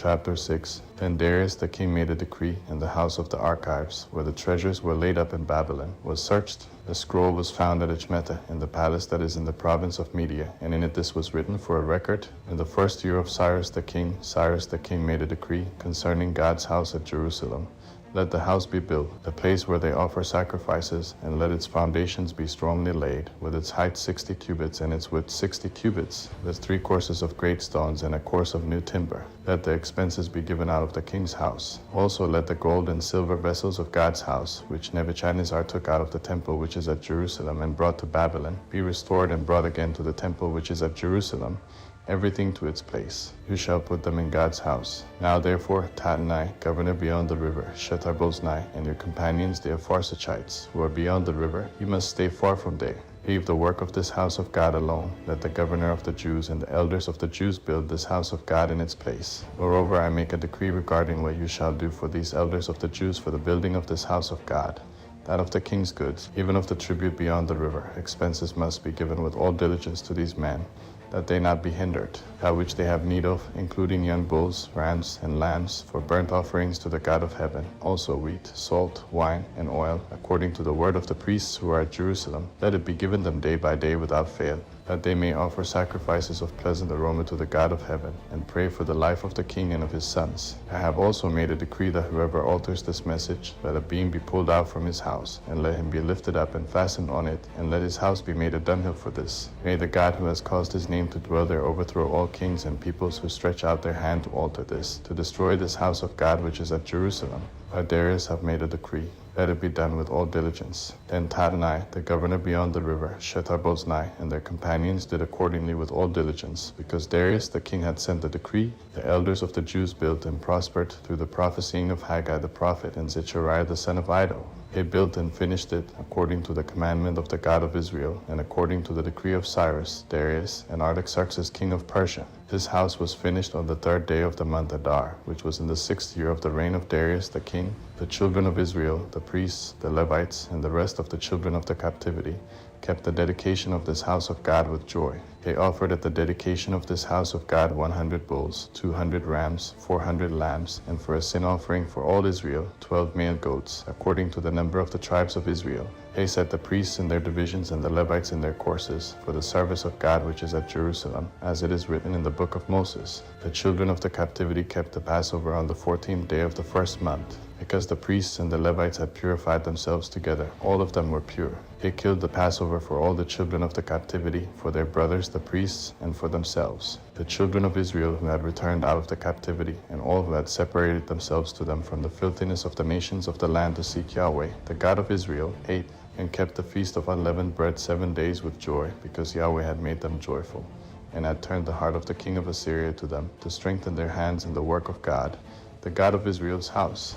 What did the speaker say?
Chapter 6. Then Darius the king made a decree, and the house of the archives, where the treasures were laid up in Babylon, was searched. A scroll was found at Echmeta, in the palace that is in the province of Media, and in it this was written for a record. In the first year of Cyrus the king made a decree concerning God's house at Jerusalem. Let the house be built, the place where they offer sacrifices, and let its foundations be strongly laid, with its height 60 cubits and its width 60 cubits, with 3 courses of great stones and a course of new timber. Let the expenses be given out of the king's house. Also let the gold and silver vessels of God's house, which Nebuchadnezzar took out of the temple which is at Jerusalem and brought to Babylon, be restored and brought again to the temple which is at Jerusalem, everything to its place. You shall put them in God's house. Now therefore, Tattenai, governor beyond the river, Shethar-boznai, and your companions the Apharsachites, who are beyond the river, you must stay far from there. Leave the work of this house of God alone. Let the governor of the Jews and the elders of the Jews build this house of God in its place. Moreover, I make a decree regarding what you shall do for these elders of the Jews for the building of this house of God. That of the king's goods, even of the tribute beyond the river, expenses must be given with all diligence to these men, that they not be hindered, that which they have need of, including young bulls, rams, and lambs, for burnt offerings to the God of heaven, also wheat, salt, wine, and oil, according to the word of the priests who are at Jerusalem. Let it be given them day by day without fail, that they may offer sacrifices of pleasant aroma to the God of heaven, and pray for the life of the king and of his sons. I have also made a decree that whoever alters this message, let a beam be pulled out from his house, and let him be lifted up and fastened on it, and let his house be made a dunghill for this. May the God who has caused his name to dwell there overthrow all kings and peoples who stretch out their hand to alter this, to destroy this house of God which is at Jerusalem. I, Darius, have made a decree. Let it be done with all diligence. Then Tattenai, the governor beyond the river, Shethar-boznai, and their companions did accordingly with all diligence. Because Darius the king had sent the decree, the elders of the Jews built and prospered through the prophesying of Haggai the prophet and Zechariah the son of Iddo. They built and finished it according to the commandment of the God of Israel, and according to the decree of Cyrus, Darius, and Artaxerxes king of Persia. This house was finished on the 3rd day of the month Adar, which was in the 6th year of the reign of Darius the king. The children of Israel, the priests, the Levites, and the rest of the children of the captivity, kept the dedication of this house of God with joy. They offered at the dedication of this house of God 100 bulls, 200 rams, 400 lambs, and for a sin offering for all Israel, 12 male goats, according to the number of the tribes of Israel. They set the priests in their divisions and the Levites in their courses for the service of God which is at Jerusalem, as it is written in the book of Moses. The children of the captivity kept the Passover on the 14th day of the 1st month. Because the priests and the Levites had purified themselves together, all of them were pure. They killed the Passover for all the children of the captivity, for their brothers the priests, and for themselves. The children of Israel who had returned out of the captivity, and all who had separated themselves to them from the filthiness of the nations of the land to seek Yahweh, the God of Israel, ate and kept the feast of unleavened bread 7 days with joy, because Yahweh had made them joyful, and had turned the heart of the king of Assyria to them, to strengthen their hands in the work of God, the God of Israel's house.